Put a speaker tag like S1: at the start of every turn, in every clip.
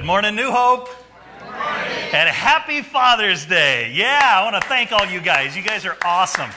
S1: morning, New Hope. Good morning. And happy Father's Day. Yeah, I want to thank all you guys. You guys are awesome.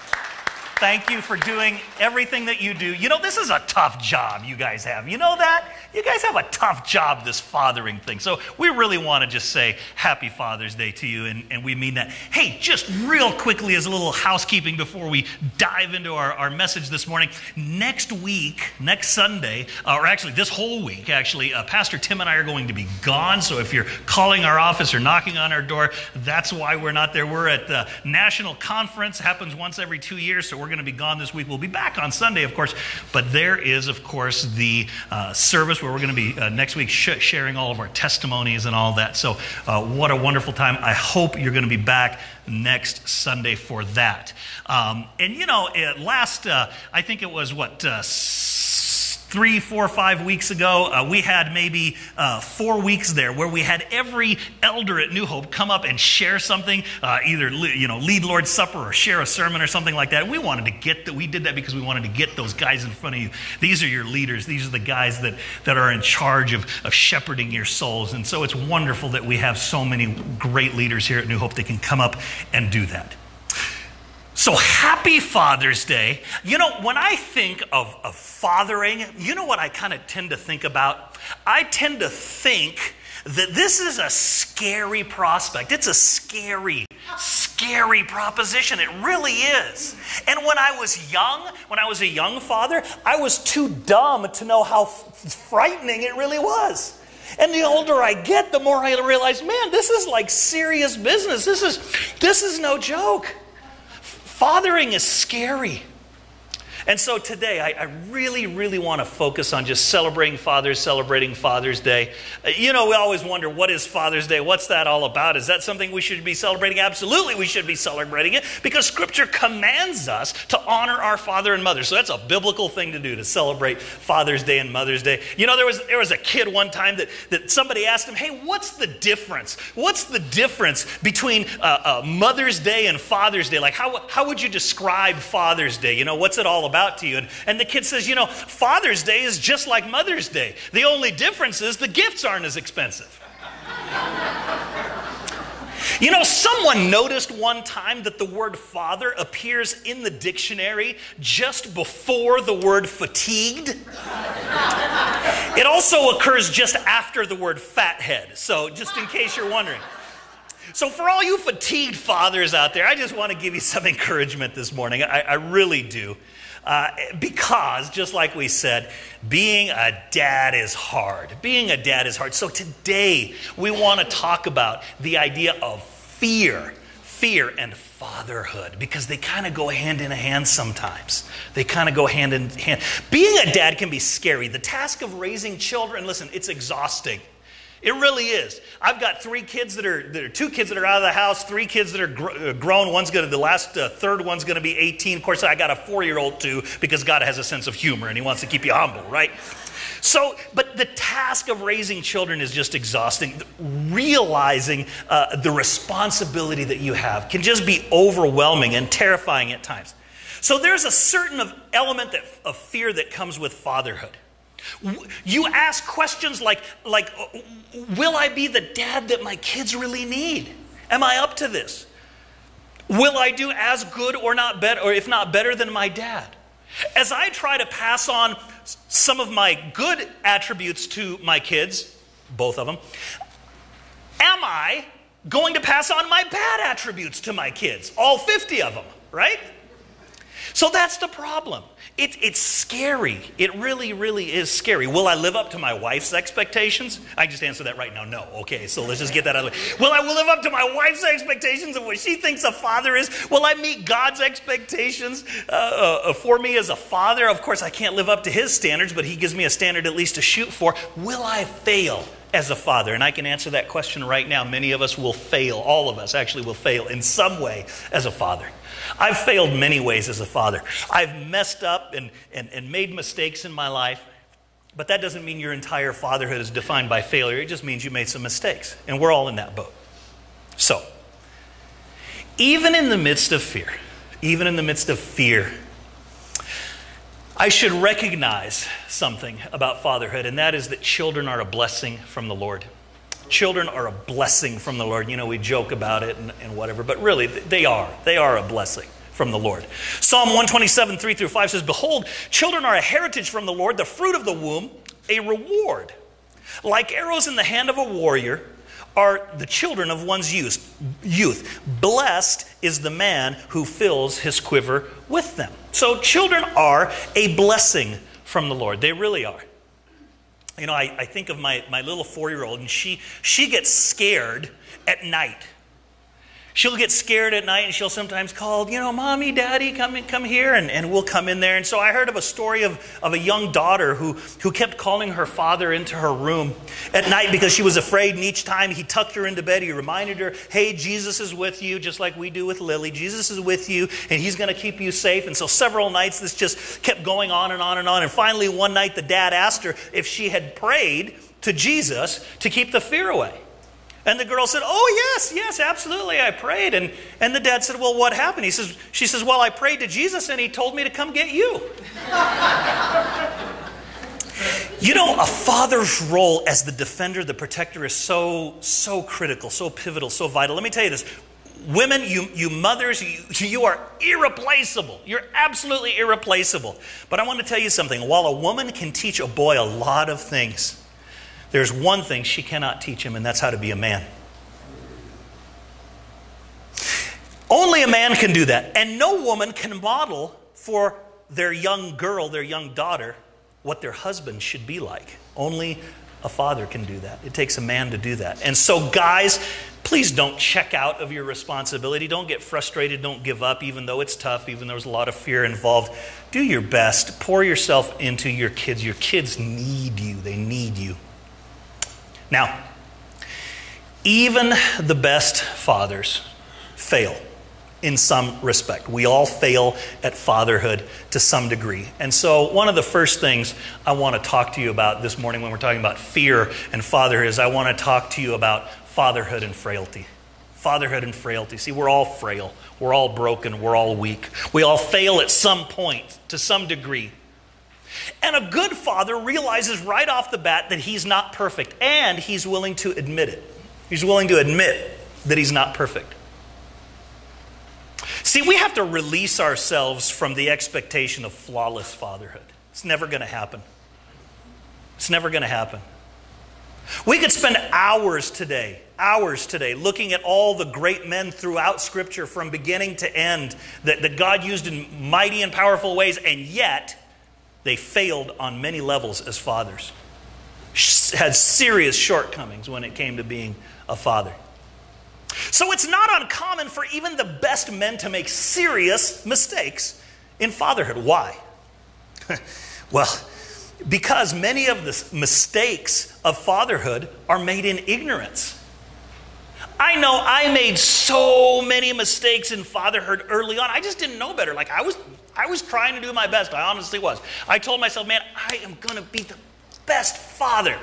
S1: Thank you for doing everything that you do. You know, this is a tough job you guys have. You know that? You guys have a tough job, this fathering thing. So we really want to just say happy Father's Day to you, and we mean that. Hey, just real quickly as a little housekeeping before we dive into our message this morning. Next week, next Sunday, or actually this whole week, actually, Pastor Tim and I are going to be gone. So if you're calling our office or knocking on our door, that's why we're not there. We're at the National Conference. Happens once every 2 years, so we're going to be gone this week. We'll be back on Sunday, of course, but there is, of course, the service where we're going to be next week sharing all of our testimonies and all that. So what a wonderful time. I hope you're going to be back next Sunday for that. And you know, I think it was 3, 4, 5 weeks ago, we had maybe 4 weeks there where we had every elder at New Hope come up and share something, either lead Lord's Supper or share a sermon or something like that. And we wanted to get that. We did that because we wanted to get those guys in front of you. These are your leaders. These are the guys that are in charge of shepherding your souls. And so it's wonderful that we have so many great leaders here at New Hope that can come up and do that. So happy Father's Day. You know, when I think of fathering, you know what I kind of tend to think about? I tend to think that this is a scary prospect. It's a scary proposition. It really is. And when I was a young father, I was too dumb to know how frightening it really was. And the older I get, the more I realize, man, this is like serious business. This is no joke. Fathering is scary. And so today, I really, really want to focus on just celebrating Father's Day. You know, we always wonder, what is Father's Day? What's that all about? Is that something we should be celebrating? Absolutely, we should be celebrating it because Scripture commands us to honor our father and mother. So that's a biblical thing to do, to celebrate Father's Day and Mother's Day. You know, there was a kid one time that somebody asked him, hey, what's the difference? What's the difference between Mother's Day and Father's Day? Like, how would you describe Father's Day? You know, what's it all about to you? And the kid says, you know, Father's Day is just like Mother's Day. The only difference is the gifts aren't as expensive. You know, someone noticed one time that the word father appears in the dictionary just before the word fatigued. It also occurs just after the word fathead. So just in case you're wondering. So for all you fatigued fathers out there, I just want to give you some encouragement this morning. I really do. Because, just like we said, being a dad is hard. Being a dad is hard. So today, we want to talk about the idea of fear and fatherhood, because they kind of go hand in hand sometimes. They kind of go hand in hand. Being a dad can be scary. The task of raising children, listen, it's exhausting. It really is. I've got 3 kids that are 2 kids that are out of the house, 3 kids that are grown. Third one's going to be 18. Of course, I got a 4-year-old too, because God has a sense of humor and He wants to keep you humble, right? So, but the task of raising children is just exhausting. Realizing the responsibility that you have can just be overwhelming and terrifying at times. So there's a certain element of fear that comes with fatherhood. You ask questions like, will I be the dad that my kids really need? Am I up to this? Will I do as good or not better, or if not better than my dad? As I try to pass on some of my good attributes to my kids, both of them, am I going to pass on my bad attributes to my kids? All 50 of them, right? So that's the problem. It's scary. It really, really is scary. Will I live up to my wife's expectations? I just answered that right now. No. Okay, so let's just get that out of the way. Will I live up to my wife's expectations of what she thinks a father is? Will I meet God's expectations for me as a father? Of course, I can't live up to His standards, but He gives me a standard at least to shoot for. Will I fail as a father? And I can answer that question right now. Many of us will fail. All of us actually will fail in some way as a father. I've failed many ways as a father. I've messed up and made mistakes in my life, but that doesn't mean your entire fatherhood is defined by failure. It just means you made some mistakes, and we're all in that boat. So, even in the midst of fear, I should recognize something about fatherhood, and that is that children are a blessing from the Lord. Children are a blessing from the Lord. You know, we joke about it and whatever, but really, they are. They are a blessing from the Lord. Psalm 127, 3 through 5 says, "Behold, children are a heritage from the Lord, the fruit of the womb, a reward. Like arrows in the hand of a warrior are the children of one's youth. Blessed is the man who fills his quiver with them." So children are a blessing from the Lord. They really are. You know, I think of my little 4-year-old, and she gets scared at night. She'll get scared at night, and she'll sometimes call, you know, "Mommy, Daddy, come here," and we'll come in there. And so I heard of a story of a young daughter who kept calling her father into her room at night because she was afraid, and each time he tucked her into bed, he reminded her, "Hey, Jesus is with you," just like we do with Lily. Jesus is with you, and he's going to keep you safe. And so several nights this just kept going on and on and on. And finally one night the dad asked her if she had prayed to Jesus to keep the fear away. And the girl said, "Oh, yes, absolutely, I prayed." And the dad said, "Well, what happened?" She says, "Well, I prayed to Jesus and he told me to come get you." You know, a father's role as the defender, the protector is so critical, so pivotal, so vital. Let me tell you this. Women, you mothers, you are irreplaceable. You're absolutely irreplaceable. But I want to tell you something. While a woman can teach a boy a lot of things, there's one thing she cannot teach him, and that's how to be a man. Only a man can do that. And no woman can model for their young girl, their young daughter, what their husband should be like. Only a father can do that. It takes a man to do that. And so guys, please don't check out of your responsibility. Don't get frustrated. Don't give up, even though it's tough, even though there's a lot of fear involved. Do your best. Pour yourself into your kids. Your kids need you. They need you. Now, even the best fathers fail in some respect. We all fail at fatherhood to some degree. And so one of the first things I want to talk to you about this morning when we're talking about fear and fatherhood is I want to talk to you about fatherhood and frailty. Fatherhood and frailty. See, we're all frail. We're all broken. We're all weak. We all fail at some point to some degree. And a good father realizes right off the bat that he's not perfect, and he's willing to admit it. He's willing to admit that he's not perfect. See, we have to release ourselves from the expectation of flawless fatherhood. It's never going to happen. It's never going to happen. We could spend hours today, looking at all the great men throughout Scripture from beginning to end that God used in mighty and powerful ways, and yet they failed on many levels as fathers. Had serious shortcomings when it came to being a father. So it's not uncommon for even the best men to make serious mistakes in fatherhood. Why? Well, because many of the mistakes of fatherhood are made in ignorance. I know I made so many mistakes in fatherhood early on. I just didn't know better. Like I was trying to do my best. I honestly was. I told myself, man, I am going to be the best father.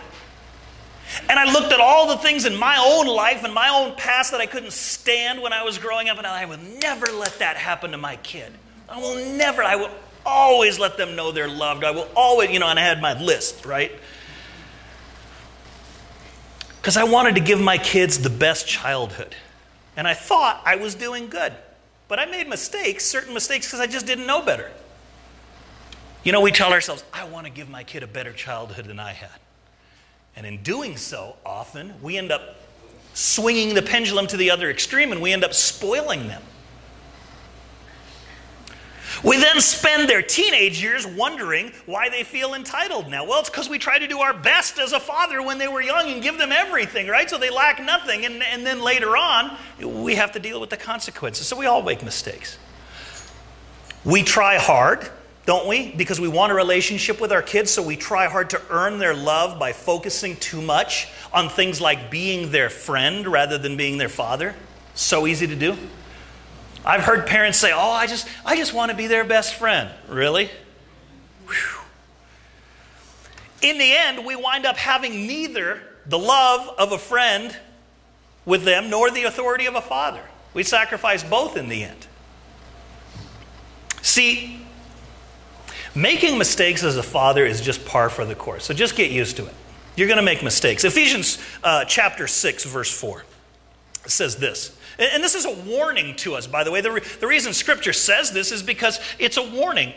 S1: And I looked at all the things in my own life and my own past that I couldn't stand when I was growing up, and I would never let that happen to my kid. I will always let them know they're loved. I will always, and I had my list, right? Because I wanted to give my kids the best childhood. And I thought I was doing good. But I made certain mistakes, because I just didn't know better. We tell ourselves, I want to give my kid a better childhood than I had. And in doing so, often, we end up swinging the pendulum to the other extreme, and we end up spoiling them. We then spend their teenage years wondering why they feel entitled now. Well, it's because we try to do our best as a father when they were young and give them everything, right? So they lack nothing. And then later on, we have to deal with the consequences. So we all make mistakes. We try hard, don't we? Because we want a relationship with our kids, so we try hard to earn their love by focusing too much on things like being their friend rather than being their father. So easy to do. I've heard parents say, oh, I just want to be their best friend. Really? Whew. In the end, we wind up having neither the love of a friend with them nor the authority of a father. We sacrifice both in the end. See, making mistakes as a father is just par for the course. So just get used to it. You're going to make mistakes. Ephesians chapter 6, verse 4 says this. And this is a warning to us, by the way. The reason Scripture says this is because it's a warning.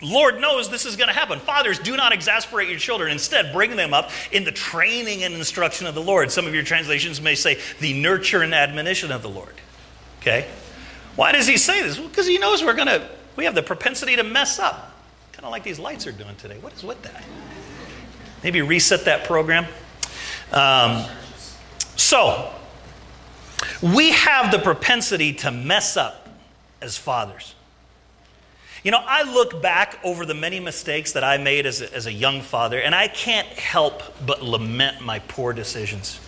S1: Lord knows this is going to happen. Fathers, do not exasperate your children. Instead, bring them up in the training and instruction of the Lord. Some of your translations may say the nurture and admonition of the Lord. Okay? Why does he say this? Well, because he knows we have the propensity to mess up. Kind of like these lights are doing today. What is with that? Maybe reset that program. So, we have the propensity to mess up as fathers. You know, I look back over the many mistakes that I made as a young father, and I can't help but lament my poor decisions.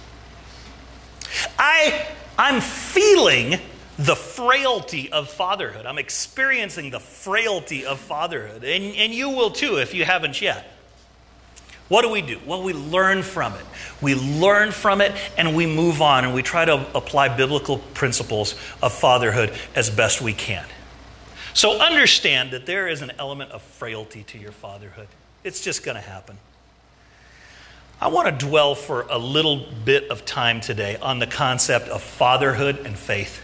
S1: I'm feeling the frailty of fatherhood. I'm experiencing the frailty of fatherhood, and you will too if you haven't yet. What do? Well, we learn from it. We learn from it and we move on and we try to apply biblical principles of fatherhood as best we can. So understand that there is an element of frailty to your fatherhood. It's just going to happen. I want to dwell for a little bit of time today on the concept of fatherhood and faith.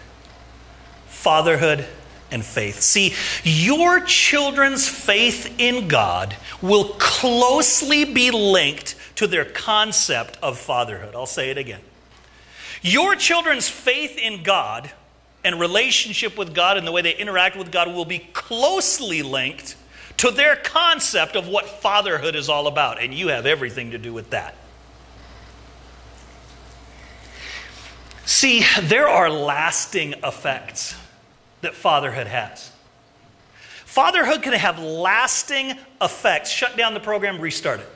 S1: Fatherhood and faith. See, your children's faith in God will closely be linked to their concept of fatherhood. I'll say it again. Your children's faith in God and relationship with God and the way they interact with God will be closely linked to their concept of what fatherhood is all about. And you have everything to do with that. See, there are lasting effects that fatherhood has. Fatherhood can have lasting effects. Shut down the program, restart it.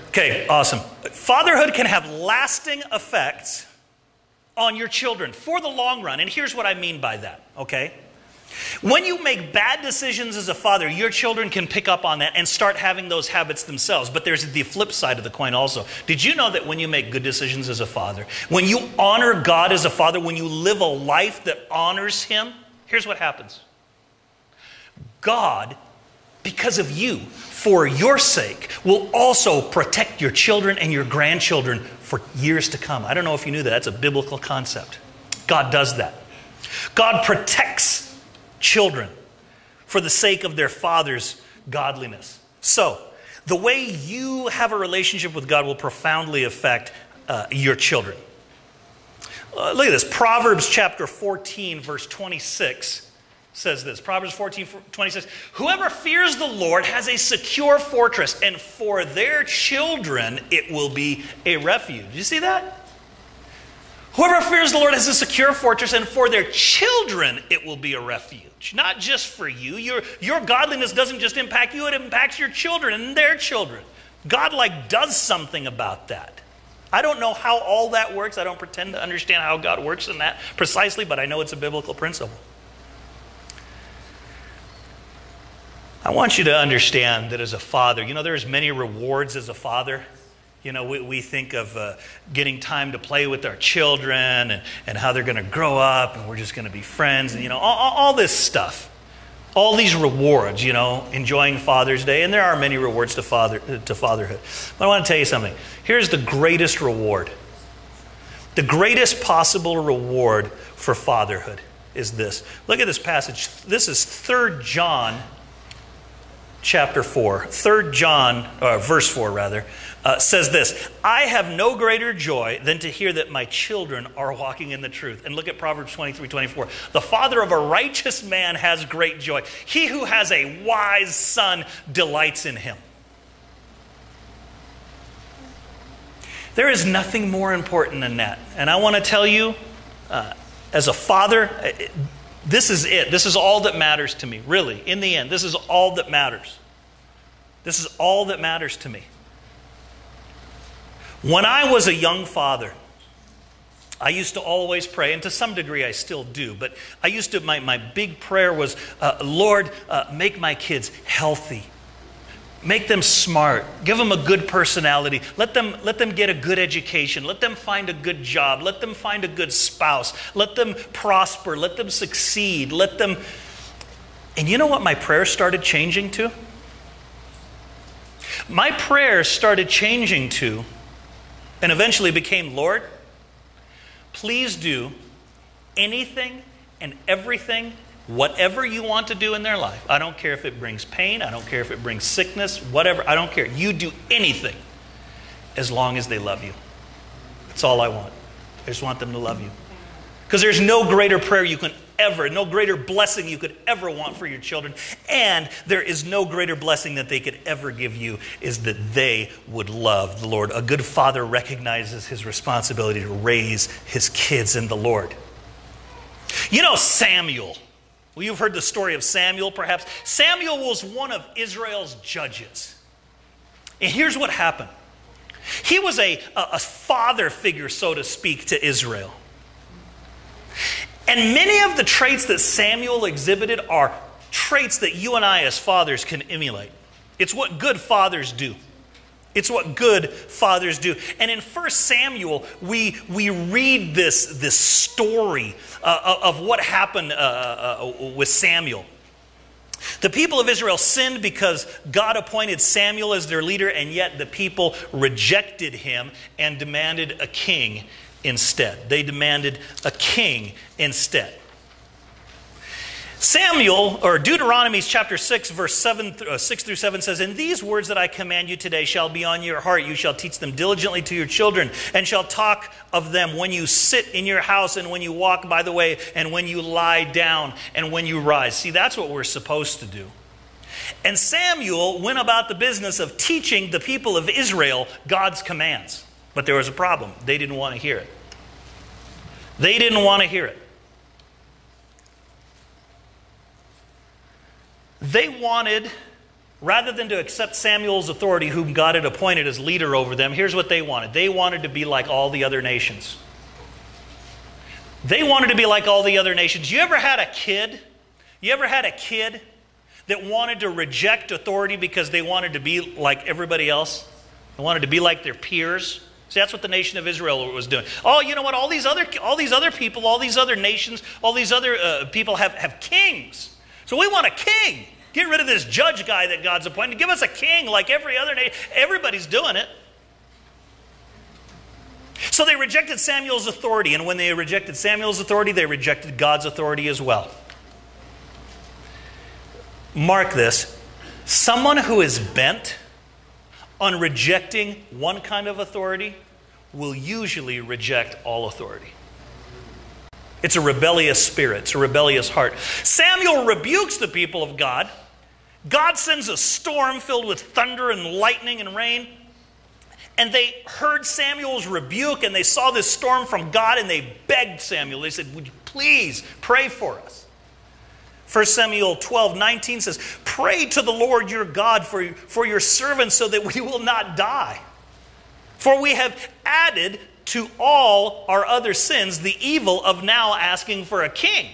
S1: Okay, awesome. Fatherhood can have lasting effects on your children for the long run. And here's what I mean by that, okay? When you make bad decisions as a father, your children can pick up on that and start having those habits themselves. But there's the flip side of the coin also. Did you know that when you make good decisions as a father, when you honor God as a father, when you live a life that honors Him, here's what happens. God, because of you, for your sake, will also protect your children and your grandchildren for years to come. I don't know if you knew that. That's a biblical concept. God does that. God protects children for the sake of their father's godliness. So, the way you have a relationship with God will profoundly affect your children. Look at this. Proverbs chapter 14, verse 26 says this. Proverbs 14, 26. Whoever fears the Lord has a secure fortress, and for their children it will be a refuge. You see that? Whoever fears the Lord has a secure fortress, and for their children it will be a refuge. Not just for you. Your godliness doesn't just impact you, it impacts your children and their children. God does something about that. I don't know how all that works. I don't pretend to understand how God works in that precisely, but I know it's a biblical principle. I want you to understand that as a father, there's many rewards as a father. We think of getting time to play with our children and how they're going to grow up and we're just going to be friends and, all this stuff. All these rewards, enjoying Father's Day. And there are many rewards to fatherhood. But I want to tell you something. Here's the greatest reward. The greatest possible reward for fatherhood is this. Look at this passage. This is 3 John chapter 4. 3 John, verse 4 rather. Says this, I have no greater joy than to hear that my children are walking in the truth. And look at Proverbs 23:24. The father of a righteous man has great joy. He who has a wise son delights in him. There is nothing more important than that. And I want to tell you, as a father, this is it. This is all that matters to me, really. In the end, this is all that matters. This is all that matters to me. When I was a young father, I used to always pray, and to some degree I still do, but I used to, my big prayer was, Lord, make my kids healthy. Make them smart. Give them a good personality. Let them get a good education. Let them find a good job. Let them find a good spouse. Let them prosper. Let them succeed. And you know what my prayer started changing to? My prayer started changing to, and eventually became, Lord, please do anything and everything, whatever you want to do in their life. I don't care if it brings pain. I don't care if it brings sickness, whatever. I don't care. You do anything as long as they love you. That's all I want. I just want them to love you. Because there's no greater prayer you can ever, no greater blessing you could ever want for your children. And there is no greater blessing that they could ever give you is that they would love the Lord. A good father recognizes his responsibility to raise his kids in the Lord. You know Samuel. Well, you've heard the story of Samuel, perhaps. Samuel was one of Israel's judges. And here's what happened. He was a father figure, so to speak, to Israel. And many of the traits that Samuel exhibited are traits that you and I as fathers can emulate. It's what good fathers do. It's what good fathers do. And in 1 Samuel, we read this story of what happened with Samuel. The people of Israel sinned because God appointed Samuel as their leader, and yet the people rejected him and demanded a king instead. They demanded a king instead. Samuel, or Deuteronomy chapter 6, verse 6 through 7 says, "And these words that I command you today shall be on your heart. You shall teach them diligently to your children, and shall talk of them when you sit in your house, and when you walk by the way, and when you lie down, and when you rise." See, that's what we're supposed to do. And Samuel went about the business of teaching the people of Israel God's commands. But there was a problem. They didn't want to hear it. They didn't want to hear it. They wanted, rather than to accept Samuel's authority, whom God had appointed as leader over them, here's what they wanted. They wanted to be like all the other nations. They wanted to be like all the other nations. You ever had a kid? You ever had a kid that wanted to reject authority because they wanted to be like everybody else? They wanted to be like their peers? See, that's what the nation of Israel was doing. Oh, you know what? All these other people, all these other nations, all these other people have kings. So we want a king. Get rid of this judge guy that God's appointed. Give us a king like every other nation. Everybody's doing it. So they rejected Samuel's authority. And when they rejected Samuel's authority, they rejected God's authority as well. Mark this. Someone who is bent on rejecting one kind of authority will usually reject all authority. It's a rebellious spirit. It's a rebellious heart. Samuel rebukes the people of God. God sends a storm filled with thunder and lightning and rain. And they heard Samuel's rebuke, and they saw this storm from God, and they begged Samuel. They said, "Would you please pray for us?" 1 Samuel 12:19 says, "Pray to the Lord your God for your servants so that we will not die. For we have added to all our other sins the evil of now asking for a king."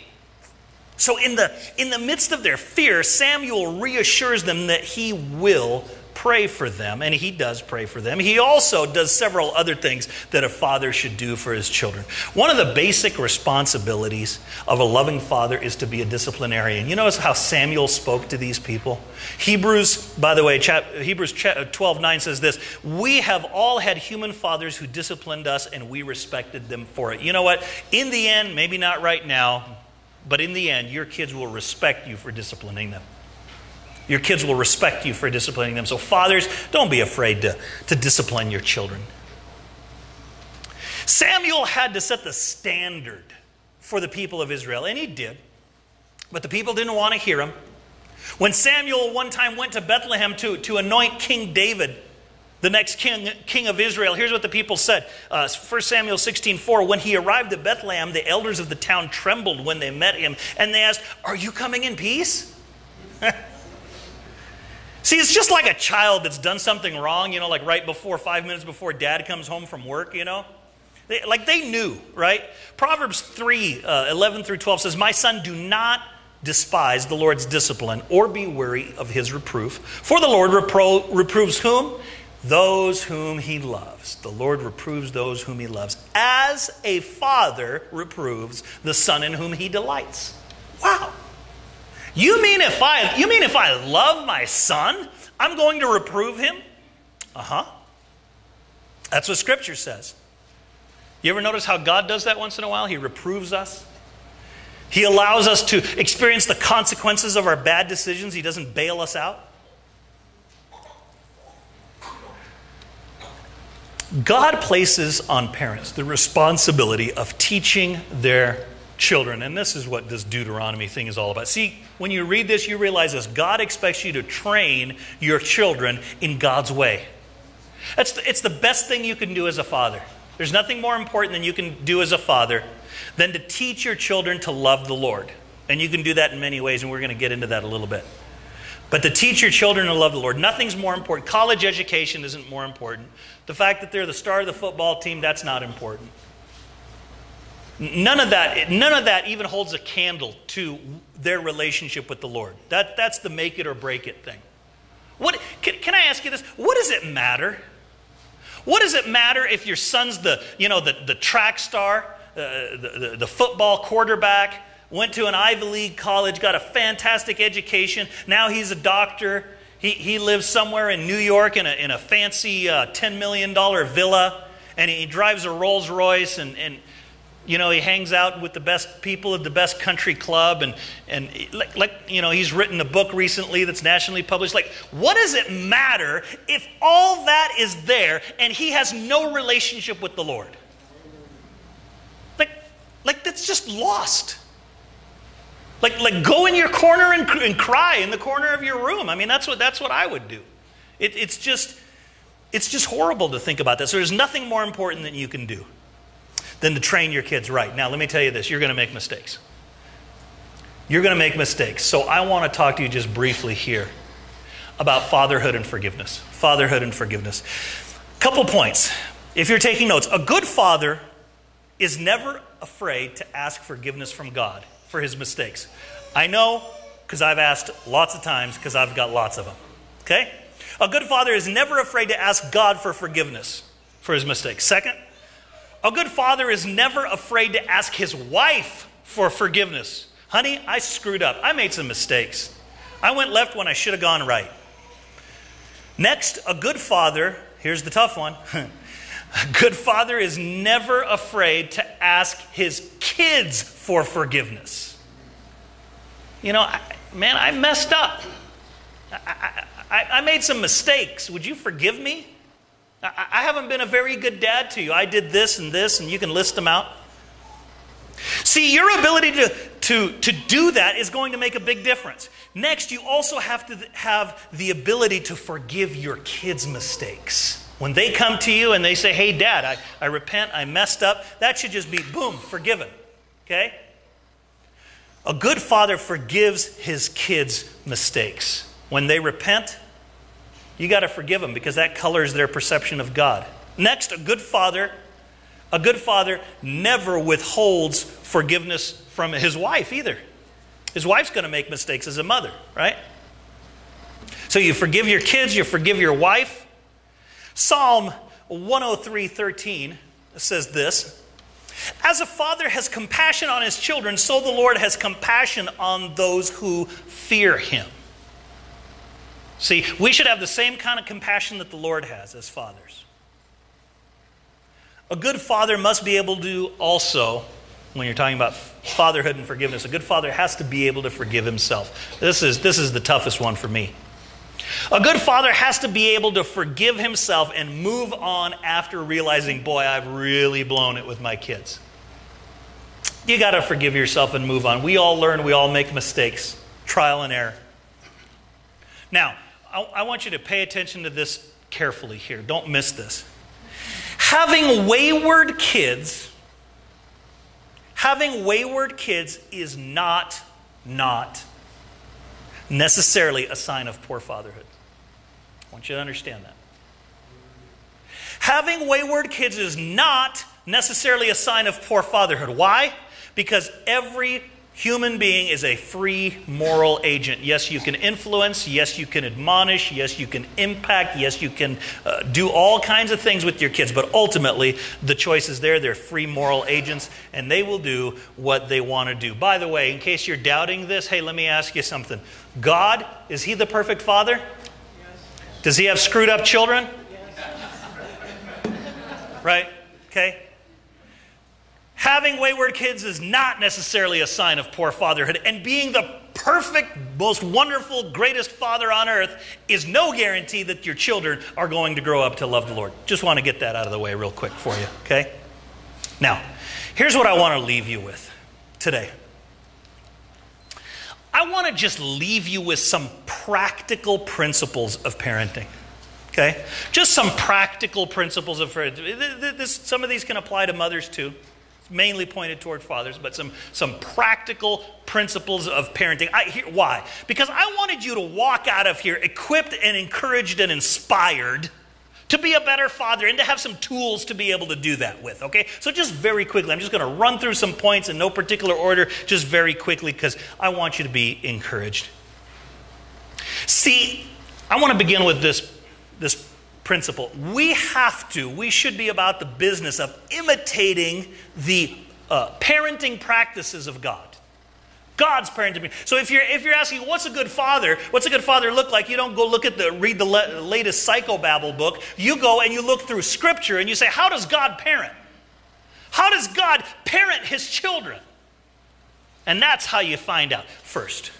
S1: So in the midst of their fear, Samuel reassures them that he will pray for them, and he does pray for them. He also does several other things that a father should do for his children. One of the basic responsibilities of a loving father is to be a disciplinarian. You notice how Samuel spoke to these people? Hebrews 12:9 says this, "We have all had human fathers who disciplined us, and we respected them for it." You know what? In the end, maybe not right now, but in the end, your kids will respect you for disciplining them. Your kids will respect you for disciplining them. So fathers, don't be afraid to discipline your children. Samuel had to set the standard for the people of Israel, and he did. But the people didn't want to hear him. When Samuel one time went to Bethlehem to anoint King David, the next king of Israel, here's what the people said. 1 Samuel 16:4, "When he arrived at Bethlehem, the elders of the town trembled when they met him, and they asked, 'Are you coming in peace?'" See, it's just like a child that's done something wrong, like right before, 5 minutes before dad comes home from work, They knew, right? Proverbs 3:11 through 12 says, "My son, do not despise the Lord's discipline or be weary of his reproof. For the Lord reproves whom? Those whom he loves." The Lord reproves those whom he loves, as a father reproves the son in whom he delights. Wow. You mean if I love my son, I'm going to reprove him? That's what Scripture says. You ever notice how God does that once in a while? He reproves us. He allows us to experience the consequences of our bad decisions. He doesn't bail us out. God places on parents the responsibility of teaching their children. And this is what this Deuteronomy thing is all about. See, when you read this, you realize this. God expects you to train your children in God's way. It's the best thing you can do as a father. There's nothing more important than you can do as a father than to teach your children to love the Lord. And you can do that in many ways, and we're going to get into that a little bit. But to teach your children to love the Lord, nothing's more important. College education isn't more important. The fact that they're the star of the football team, that's not important. None of that even holds a candle to their relationship with the Lord. That's the make it or break it thing. Can I ask you this? What does it matter? What does it matter if your son's the track star, the football quarterback, went to an Ivy League college, got a fantastic education, now he's a doctor, he lives somewhere in New York in a fancy $10 million villa, and he drives a Rolls Royce, and he hangs out with the best people at the best country club, and he's written a book recently that's nationally published. Like, what does it matter if all that is there and he has no relationship with the Lord? Like that's just lost. Like go in your corner and cry in the corner of your room. I mean, that's what I would do. It's just horrible to think about this. There's nothing more important than you can do than to train your kids right. Now, let me tell you this. You're going to make mistakes. You're going to make mistakes. So I want to talk to you just briefly here about fatherhood and forgiveness. Fatherhood and forgiveness. Couple points. If you're taking notes, a good father is never afraid to ask forgiveness from God for his mistakes. I know, because I've asked lots of times, because I've got lots of them. Okay? A good father is never afraid to ask God for forgiveness for his mistakes. Second, a good father is never afraid to ask his wife for forgiveness. Honey, I screwed up. I made some mistakes. I went left when I should have gone right. Next, a good father, here's the tough one. A good father is never afraid to ask his kids for forgiveness. I messed up. I made some mistakes. Would you forgive me? I haven't been a very good dad to you. I did this, and you can list them out. See, your ability to do that is going to make a big difference. Next, you also have to have the ability to forgive your kids' mistakes. When they come to you and they say, hey, Dad, I repent, I messed up, that should just be, boom, forgiven. Okay? A good father forgives his kids' mistakes. When they repent, you got to forgive them because that colors their perception of God. Next, a good father never withholds forgiveness from his wife either. His wife's going to make mistakes as a mother, right? So you forgive your kids, you forgive your wife. Psalm 103:13 says this: as a father has compassion on his children, so the Lord has compassion on those who fear him. See, we should have the same kind of compassion that the Lord has as fathers. A good father must be able to also, when you're talking about fatherhood and forgiveness, a good father has to be able to forgive himself. This is the toughest one for me. A good father has to be able to forgive himself and move on after realizing, boy, I've really blown it with my kids. You got to forgive yourself and move on. We all learn, we all make mistakes, trial and error. Now, I want you to pay attention to this carefully here. Don't miss this. Having wayward kids is not necessarily a sign of poor fatherhood. I want you to understand that. Having wayward kids is not necessarily a sign of poor fatherhood. Why? Because every human being is a free moral agent. Yes, you can influence. Yes, you can admonish. Yes, you can impact. Yes, you can do all kinds of things with your kids. But ultimately, the choice is there. They're free moral agents, and they will do what they want to do. By the way, in case you're doubting this, hey, let me ask you something. God, is he the perfect father? Yes. Does he have screwed up children? Yes. right? Okay? Having wayward kids is not necessarily a sign of poor fatherhood, and being the perfect, most wonderful, greatest father on earth is no guarantee that your children are going to grow up to love the Lord. Just want to get that out of the way real quick for you, okay? Now, here's what I want to leave you with today. I want to just leave you with some practical principles of parenting. Okay? Just some practical principles of parenting. Some of these can apply to mothers too. It's mainly pointed toward fathers, but some practical principles of parenting. Why? Because I wanted you to walk out of here equipped and encouraged and inspired to be a better father and to have some tools to be able to do that with, okay? So just very quickly, I'm just going to run through some points in no particular order, just very quickly, because I want you to be encouraged. See, I want to begin with this principle. We should be about the business of imitating the parenting practices of God. God's parenting. So if you're asking, what's a good father? What's a good father look like? You don't go read the latest psychobabble book. You go and you look through Scripture and you say, how does God parent? How does God parent His children? And that's how you find out. First,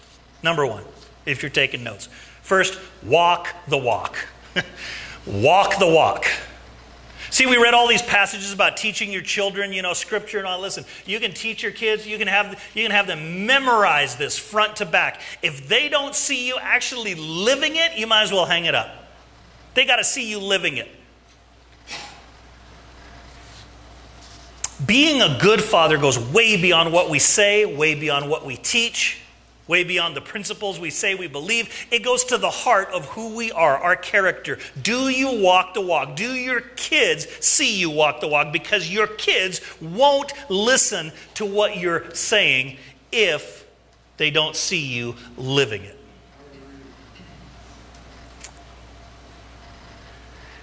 S1: number one, if you're taking notes. First, walk the walk. Walk the walk. See, we read all these passages about teaching your children, Scripture and all. Listen, you can teach your kids, you can have them memorize this front to back. If they don't see you actually living it, you might as well hang it up. They got to see you living it. Being a good father goes way beyond what we say, way beyond what we teach, way beyond the principles we say we believe. It goes to the heart of who we are, our character. Do you walk the walk? Do your kids see you walk the walk? Because your kids won't listen to what you're saying if they don't see you living it.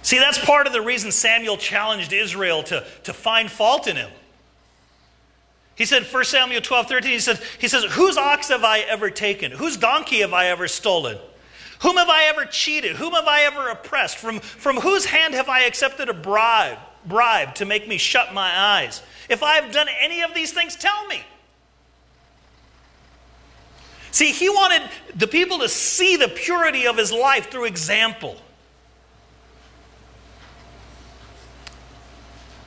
S1: See, that's part of the reason Samuel challenged Israel to find fault in him. He said, 1 Samuel 12:13, he says, whose ox have I ever taken? Whose donkey have I ever stolen? Whom have I ever cheated? Whom have I ever oppressed? From whose hand have I accepted a bribe to make me shut my eyes? If I have done any of these things, tell me. See, he wanted the people to see the purity of his life through example.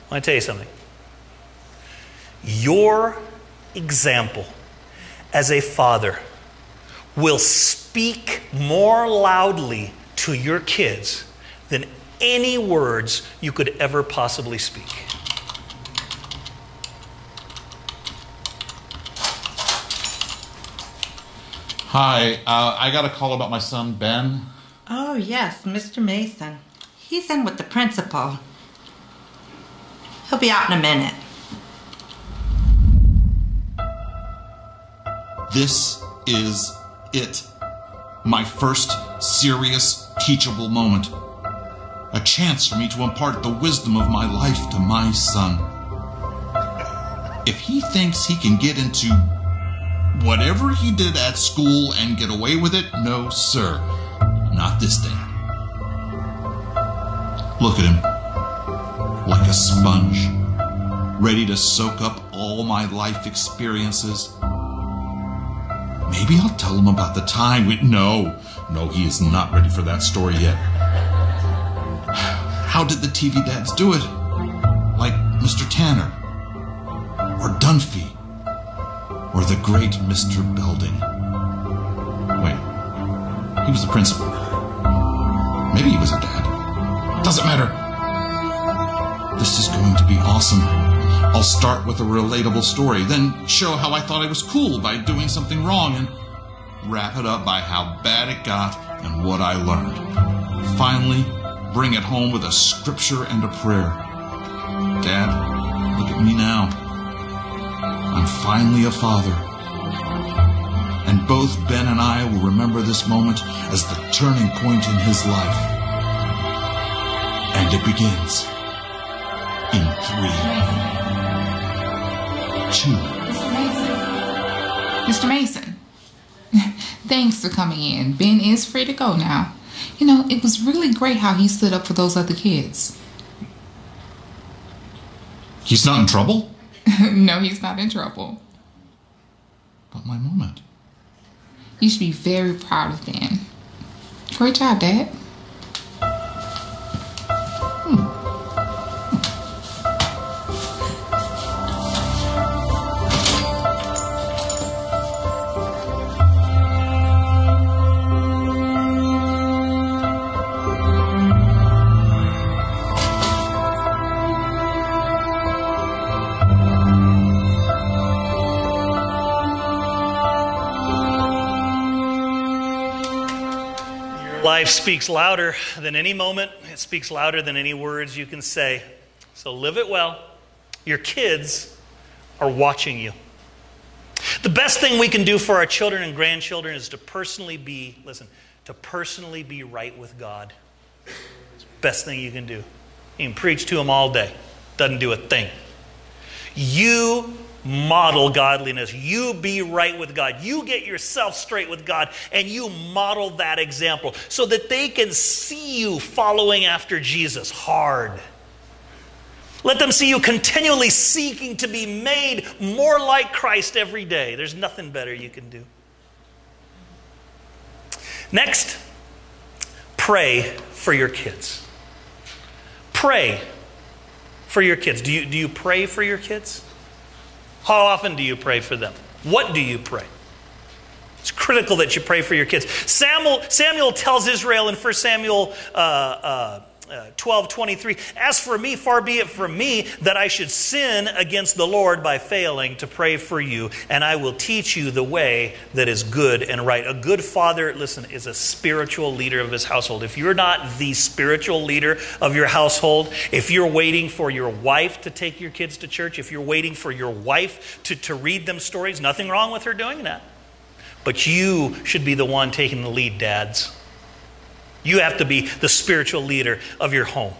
S1: I want to tell you something. Your example as a father will speak more loudly to your kids than any words you could ever possibly speak.
S2: Hi, I got a call about my son, Ben.
S3: Oh, yes, Mr. Mason. He's in with the principal. He'll be out in a minute.
S2: This is it. My first serious, teachable moment. A chance for me to impart the wisdom of my life to my son. If he thinks he can get into whatever he did at school and get away with it, no, sir. Not this dad. Look at him. Like a sponge. Ready to soak up all my life experiences. Maybe I'll tell him about the time we... No, he is not ready for that story yet. How did the TV dads do it? Like Mr. Tanner? Or Dunphy? Or the great Mr. Belding? Wait, he was the principal. Maybe he was a dad. Doesn't matter. This is going to be awesome. I'll start with a relatable story, then show how I thought I was cool by doing something wrong, and wrap it up by how bad it got and what I learned. Finally, bring it home with a scripture and a prayer. Dad, look at me now. I'm finally a father. And both Ben and I will remember this moment as the turning point in his life. And it begins in 3, 2.
S4: Mr. Mason, thanks for coming in. Ben is free to go now. You know, it was really great how he stood up for those other kids.
S2: He's not in trouble?
S4: No, he's not in trouble.
S2: But my moment.
S4: You should be very proud of Dan. Great job, Dad.
S1: Life speaks louder than any moment. It speaks louder than any words you can say. So live it well. Your kids are watching you. The best thing we can do for our children and grandchildren is to personally be right with God. It's the best thing you can do. You can preach to them all day. Doesn't do a thing. You model godliness. You be right with God. You get yourself straight with God, and you model that example so that they can see you following after Jesus hard. Let them see you continually seeking to be made more like Christ every day. There's nothing better you can do. Next, pray for your kids. Pray for your kids. Do you pray for your kids? How often do you pray for them? What do you pray? It's critical that you pray for your kids. Samuel tells Israel in 1 Samuel 12:23, "As for me, far be it from me that I should sin against the Lord by failing to pray for you, and I will teach you the way that is good and right." A good father, listen, is a spiritual leader of his household. If you're not the spiritual leader of your household, if you're waiting for your wife to take your kids to church, if you're waiting for your wife to read them stories, nothing wrong with her doing that. But you should be the one taking the lead, dads. You have to be the spiritual leader of your home.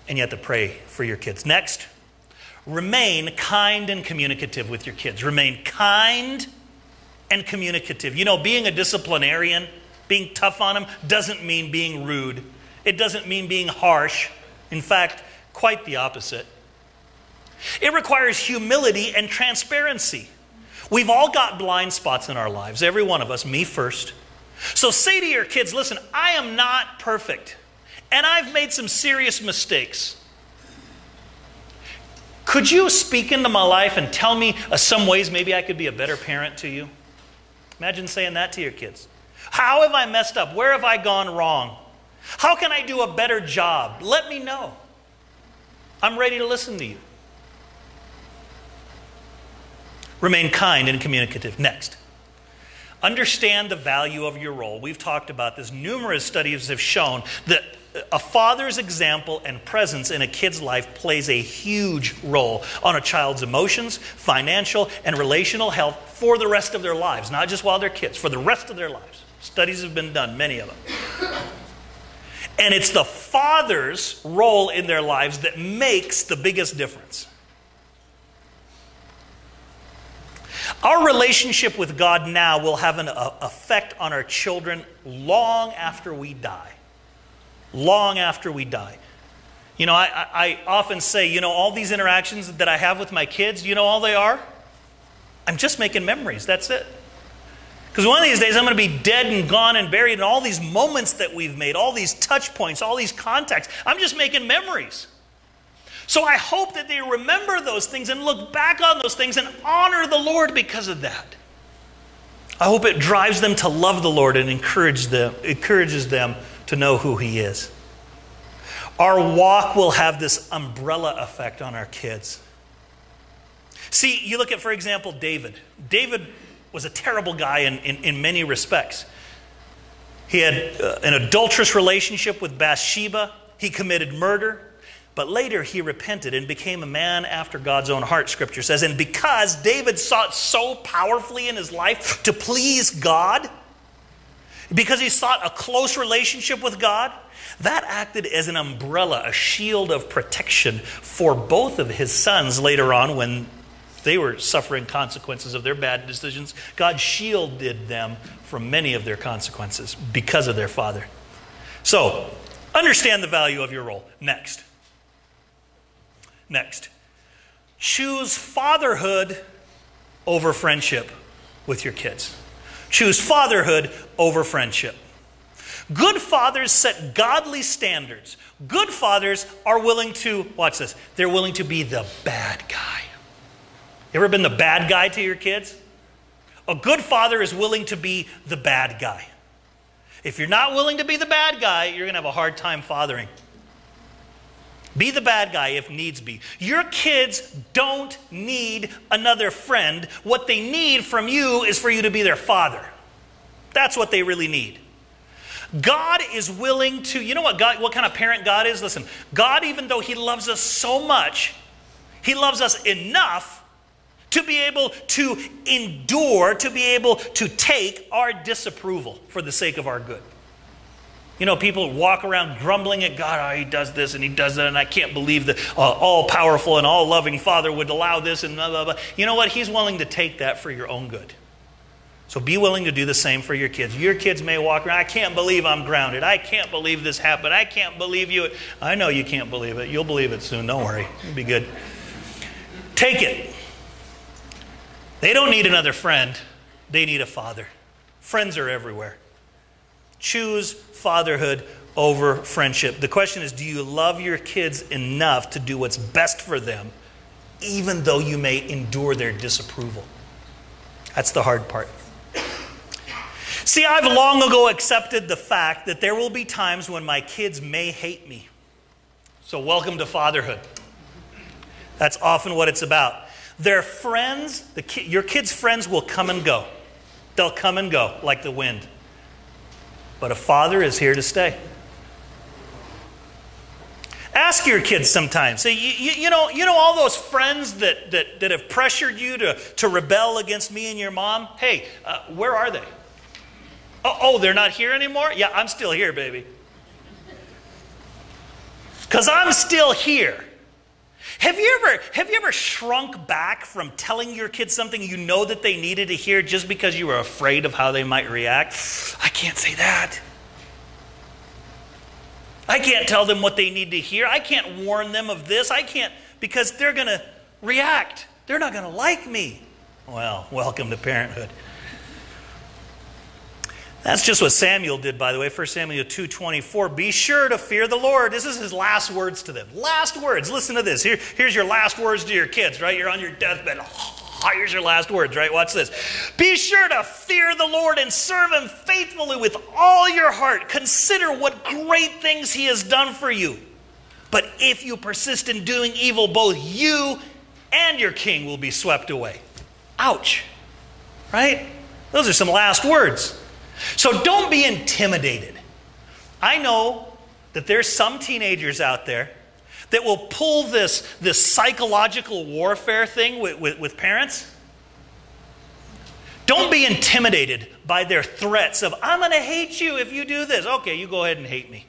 S1: And you have to pray for your kids. Next, remain kind and communicative with your kids. Remain kind and communicative. You know, being a disciplinarian, being tough on them, doesn't mean being rude. It doesn't mean being harsh. In fact, quite the opposite. It requires humility and transparency. We've all got blind spots in our lives, every one of us, me first. So say to your kids, listen, I am not perfect, and I've made some serious mistakes. Could you speak into my life and tell me some ways maybe I could be a better parent to you? Imagine saying that to your kids. How have I messed up? Where have I gone wrong? How can I do a better job? Let me know. I'm ready to listen to you. Remain kind and communicative. Next. Understand the value of your role. We've talked about this. Numerous studies have shown that a father's example and presence in a kid's life plays a huge role on a child's emotions, financial, and relational health for the rest of their lives. Not just while they're kids, for the rest of their lives. Studies have been done, many of them. And it's the father's role in their lives that makes the biggest difference. Our relationship with God now will have an effect on our children long after we die. Long after we die. You know, I often say, you know, all these interactions that I have with my kids, you know all they are? I'm just making memories, that's it. Because one of these days I'm going to be dead and gone and buried, and all these moments that we've made, all these touch points, all these contacts, I'm just making memories. So I hope that they remember those things and look back on those things and honor the Lord because of that. I hope it drives them to love the Lord and encourages them to know who He is. Our walk will have this umbrella effect on our kids. See, you look at, for example, David. David was a terrible guy in many respects. He had an adulterous relationship with Bathsheba. He committed murder. But later he repented and became a man after God's own heart, Scripture says. And because David sought so powerfully in his life to please God, because he sought a close relationship with God, that acted as an umbrella, a shield of protection for both of his sons later on when they were suffering consequences of their bad decisions. God shielded them from many of their consequences because of their father. So, understand the value of your role. Next, choose fatherhood over friendship with your kids. Choose fatherhood over friendship. Good fathers set godly standards. Good fathers are willing to, watch this, they're willing to be the bad guy. You ever been the bad guy to your kids? A good father is willing to be the bad guy. If you're not willing to be the bad guy, you're going to have a hard time fathering. Be the bad guy if needs be. Your kids don't need another friend. What they need from you is for you to be their father. That's what they really need. God is willing to, you know what kind of parent God is? Listen, God, even though he loves us so much, he loves us enough to be able to endure, to be able to take our disapproval for the sake of our good. You know, people walk around grumbling at God, oh, he does this and he does that, and I can't believe the all-powerful and all-loving Father would allow this and blah, blah, blah. You know what? He's willing to take that for your own good. So be willing to do the same for your kids. Your kids may walk around, I can't believe I'm grounded. I can't believe this happened. I can't believe you. I know you can't believe it. You'll believe it soon. Don't worry. It'll be good. Take it. They don't need another friend. They need a father. Friends are everywhere. Choose fatherhood over friendship. The question is, do you love your kids enough to do what's best for them, even though you may endure their disapproval? That's the hard part. See, I've long ago accepted the fact that there will be times when my kids may hate me. So welcome to fatherhood. That's often what it's about. Their friends, your kids' friends will come and go. They'll come and go like the wind. But a father is here to stay. Ask your kids sometimes. Say, you know all those friends that have pressured you to rebel against me and your mom? Hey, where are they? Oh, they're not here anymore? Yeah, I'm still here, baby. Because I'm still here. Have you ever shrunk back from telling your kids something you know that they needed to hear just because you were afraid of how they might react? I can't say that. I can't tell them what they need to hear. I can't warn them of this. I can't, because they're going to react. They're not going to like me. Well, welcome to parenthood. That's just what Samuel did, by the way. 1 Samuel 2:24. Be sure to fear the Lord. This is his last words to them. Last words. Listen to this. Here's your last words to your kids, right? You're on your deathbed. Here's your last words, right? Watch this. Be sure to fear the Lord and serve him faithfully with all your heart. Consider what great things he has done for you. But if you persist in doing evil, both you and your king will be swept away. Ouch. Right? Those are some last words. So don't be intimidated. I know that there's some teenagers out there that will pull this psychological warfare thing with parents. Don't be intimidated by their threats of, I'm going to hate you if you do this. Okay, you go ahead and hate me.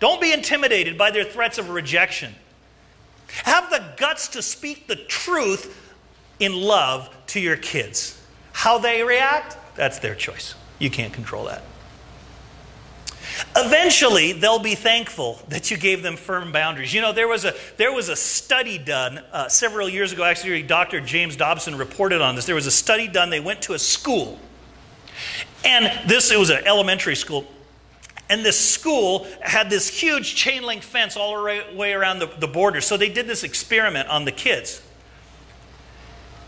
S1: Don't be intimidated by their threats of rejection. Have the guts to speak the truth in love to your kids. How they react, that's their choice. You can't control that. Eventually, they'll be thankful that you gave them firm boundaries. You know, there was a study done several years ago. Actually, Dr. James Dobson reported on this. There was a study done. They went to a school. And it was an elementary school. And this school had this huge chain link fence all the way around the border. So they did this experiment on the kids.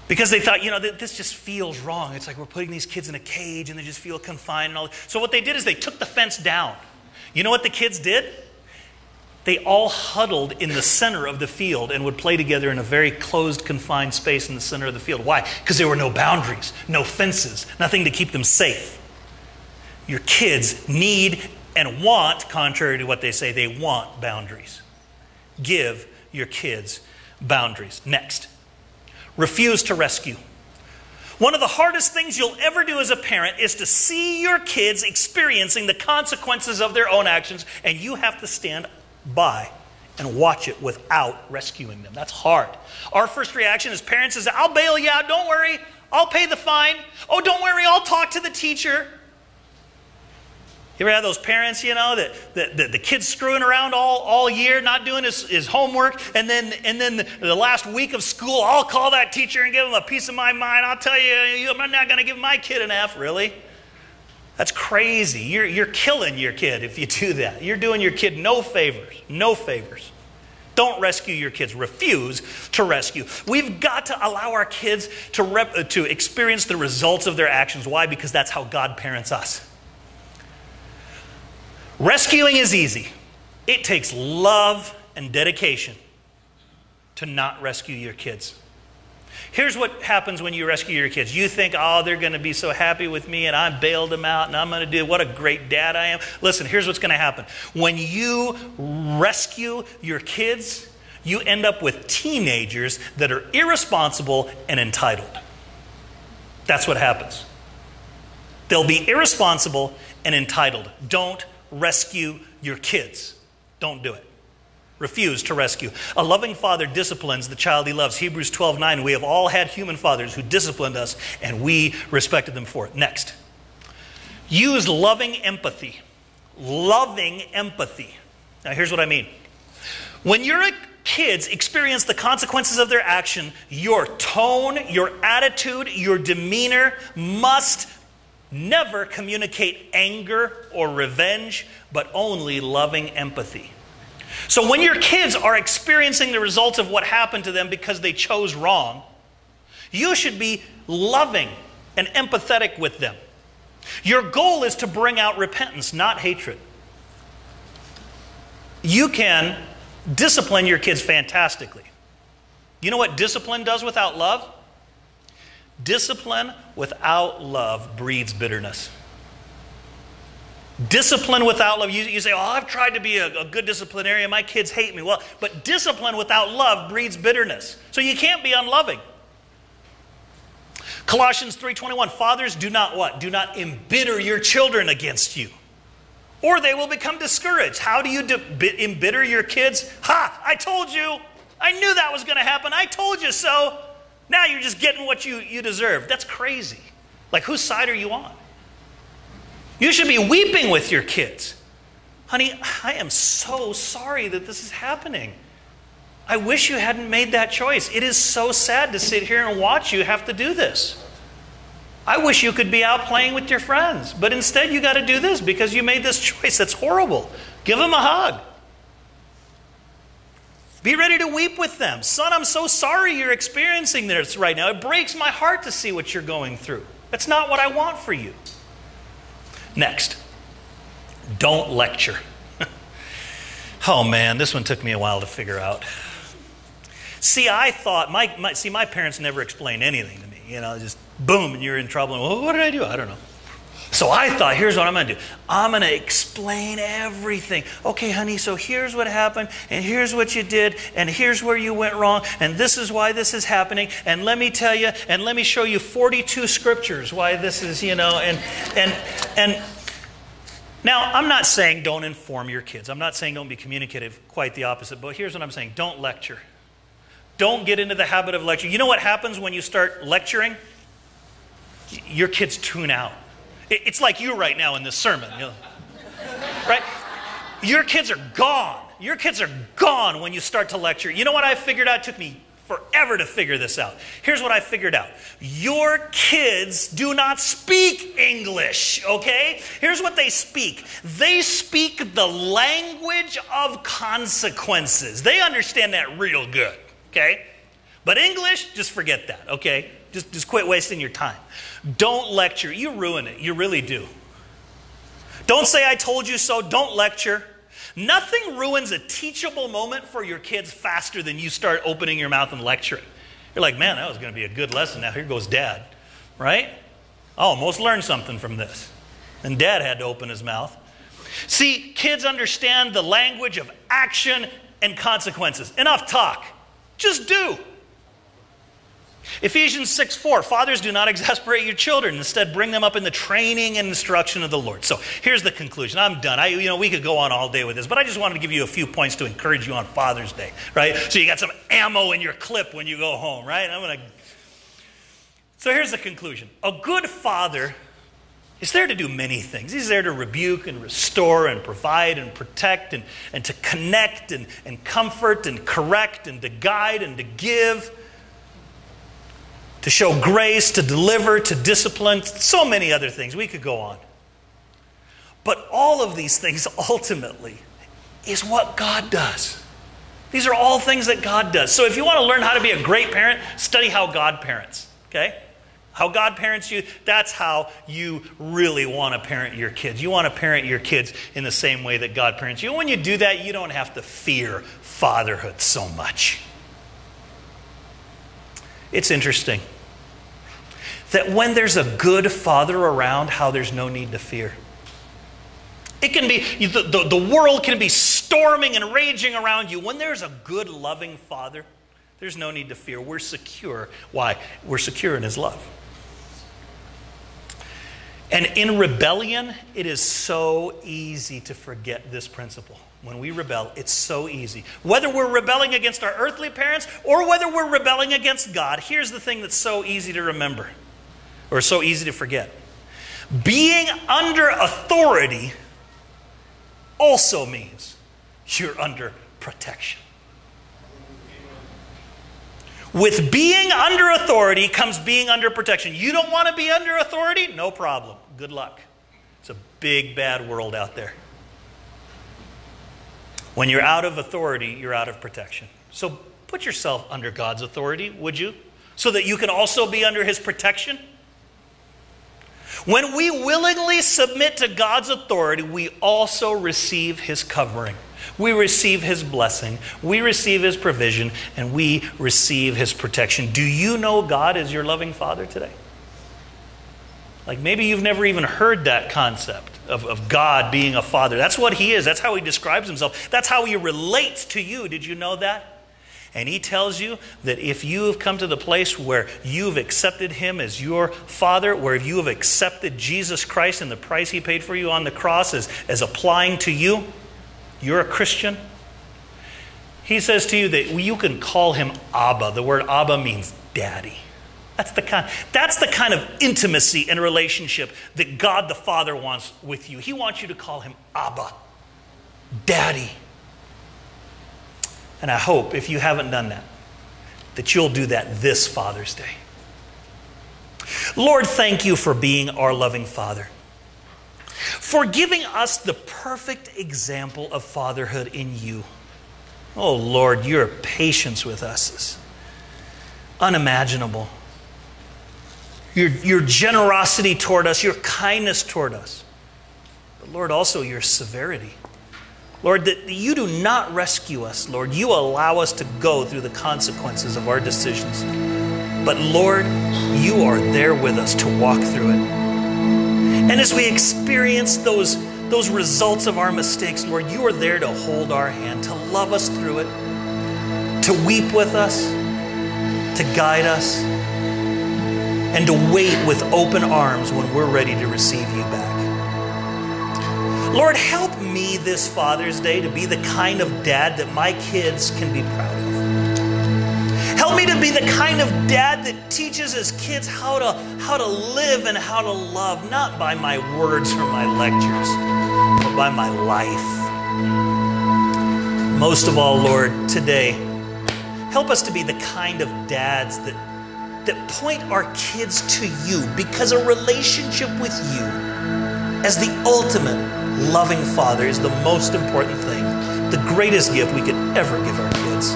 S1: Because they thought, this just feels wrong. It's like we're putting these kids in a cage and they just feel confined and all. So what they did is they took the fence down. You know what the kids did? They all huddled in the center of the field and would play together in a very closed, confined space in the center of the field. Why? Because there were no boundaries, no fences, nothing to keep them safe. Your kids need and want, contrary to what they say, they want boundaries. Give your kids boundaries. Next. Refuse to rescue. One of the hardest things you'll ever do as a parent is to see your kids experiencing the consequences of their own actions, and you have to stand by and watch it without rescuing them. That's hard. Our first reaction as parents is, I'll bail you out, don't worry, I'll pay the fine. Oh, don't worry, I'll talk to the teacher. You ever have those parents, that the kid's screwing around all year, not doing his homework, and then the last week of school, I'll call that teacher and give him a piece of my mind. I'll tell you, I'm not going to give my kid an F, really. That's crazy. You're killing your kid if you do that. You're doing your kid no favors. No favors. Don't rescue your kids. Refuse to rescue. We've got to allow our kids to experience the results of their actions. Why? Because that's how God parents us. Rescuing is easy. It takes love and dedication to not rescue your kids. Here's what happens when you rescue your kids. You think, oh, they're going to be so happy with me and I bailed them out and I'm going to do what a great dad I am. Listen, here's what's going to happen. When you rescue your kids, you end up with teenagers that are irresponsible and entitled. That's what happens. They'll be irresponsible and entitled. Don't rescue your kids. Don't do it. Refuse to rescue. A loving father disciplines the child he loves. Hebrews 12:9. We have all had human fathers who disciplined us, and we respected them for it. Next. Use loving empathy. Loving empathy. Now here's what I mean. When your kids experience the consequences of their action, your tone, your attitude, your demeanor must never communicate anger or revenge, but only loving empathy. So when your kids are experiencing the results of what happened to them because they chose wrong, you should be loving and empathetic with them. Your goal is to bring out repentance, not hatred. You can discipline your kids fantastically. You know what discipline does without love? Discipline without love breeds bitterness. Discipline without love. You say, oh, I've tried to be a good disciplinarian. My kids hate me. Well, but discipline without love breeds bitterness. So you can't be unloving. Colossians 3:21, fathers, do not what? Do not embitter your children against you, or they will become discouraged. How do you embitter your kids? Ha! I told you. I knew that was going to happen. I told you so. Now you're just getting what you deserve. That's crazy. Like, whose side are you on? You should be weeping with your kids. Honey, I am so sorry that this is happening. I wish you hadn't made that choice. It is so sad to sit here and watch you have to do this. I wish you could be out playing with your friends, but instead you got to do this because you made this choice. That's horrible. Give them a hug. Be ready to weep with them. Son, I'm so sorry you're experiencing this right now. It breaks my heart to see what you're going through. That's not what I want for you. Next, don't lecture. Oh man, this one took me a while to figure out. See, I thought, my parents never explained anything to me. Just boom, and you're in trouble. Well, what did I do? I don't know. So I thought, here's what I'm going to do. I'm going to explain everything. Okay, honey, so here's what happened, and here's what you did, and here's where you went wrong, and this is why this is happening, and let me tell you, and let me show you 42 scriptures why this is, and now, I'm not saying don't inform your kids. I'm not saying don't be communicative, quite the opposite, but here's what I'm saying. Don't lecture. Don't get into the habit of lecturing. You know what happens when you start lecturing? Your kids tune out. It's like you right now in this sermon, right? Your kids are gone. Your kids are gone when you start to lecture. You know what I figured out? It took me forever to figure this out. Here's what I figured out. Your kids do not speak English, okay? Here's what they speak. They speak the language of consequences. They understand that real good, okay? But English, just forget that, okay? Just quit wasting your time. Don't lecture. You ruin it. You really do. Don't say I told you so. Don't lecture. Nothing ruins a teachable moment for your kids faster than you start opening your mouth and lecturing. You're like, man, that was going to be a good lesson. Now here goes Dad, right? I almost learned something from this. And Dad had to open his mouth. See, kids understand the language of action and consequences. Enough talk. Just do. Ephesians 6:4, fathers, do not exasperate your children. Instead, bring them up in the training and instruction of the Lord. So here's the conclusion. I'm done. We could go on all day with this, but I just wanted to give you a few points to encourage you on Father's Day, right? So you got some ammo in your clip when you go home, right? So here's the conclusion. A good father He's there to do many things. He's there to rebuke and restore and provide and protect and to connect and comfort and correct and to guide and to give, to show grace, to deliver, to discipline, so many other things. We could go on. But all of these things ultimately is what God does. These are all things that God does. So if you want to learn how to be a great parent, study how God parents, okay? How God parents you, that's how you really want to parent your kids. You want to parent your kids in the same way that God parents you. And when you do that, you don't have to fear fatherhood so much. It's interesting that when there's a good father around, how there's no need to fear. It can be, the world can be storming and raging around you. When there's a good, loving father, there's no need to fear. We're secure. Why? We're secure in his love. And in rebellion, it is so easy to forget this principle. When we rebel, it's so easy. Whether we're rebelling against our earthly parents or whether we're rebelling against God, here's the thing that's so easy to remember, or so easy to forget. Being under authority also means you're under protection. With being under authority comes being under protection. You don't want to be under authority? No problem. Good luck. It's a big, bad world out there. When you're out of authority, you're out of protection. So put yourself under God's authority, would you? So that you can also be under his protection. When we willingly submit to God's authority, we also receive his covering. We receive his blessing. We receive his provision. And we receive his protection. Do you know God is your loving Father today? Like maybe you've never even heard that concept of God being a father. That's what he is. That's how he describes himself. That's how he relates to you. Did you know that? And he tells you that if you have come to the place where you've accepted him as your father, where you have accepted Jesus Christ and the price he paid for you on the cross as applying to you, you're a Christian. He says to you that you can call him Abba. The word Abba means daddy. That's the kind of intimacy and relationship that God the Father wants with you. He wants you to call him Abba, daddy. And I hope, if you haven't done that you'll do that this Father's Day. Lord, thank you for being our loving Father. For giving us the perfect example of fatherhood in you. Oh Lord, your patience with us is unimaginable. Your generosity toward us, your kindness toward us. But Lord, also your severity. Lord, that you do not rescue us, Lord. You allow us to go through the consequences of our decisions. But Lord, you are there with us to walk through it. And as we experience those results of our mistakes, Lord, you are there to hold our hand, to love us through it, to weep with us, to guide us, and to wait with open arms when we're ready to receive you back. Lord, help me this Father's Day to be the kind of dad that my kids can be proud of. Help me to be the kind of dad that teaches his kids how to live and how to love, not by my words or my lectures, but by my life. Most of all, Lord, today, help us to be the kind of dads that point our kids to you, because a relationship with you as the ultimate loving Father is the most important thing, the greatest gift we could ever give our kids.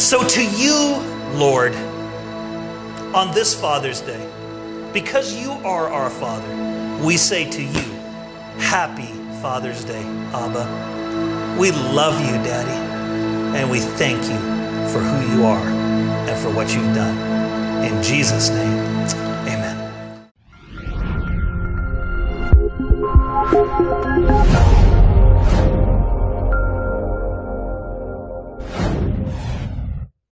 S1: So to you, Lord, on this Father's Day, because you are our Father, we say to you, Happy Father's Day, Abba. We love you, Daddy, and we thank you for who you are and for what you've done. In Jesus' name, amen.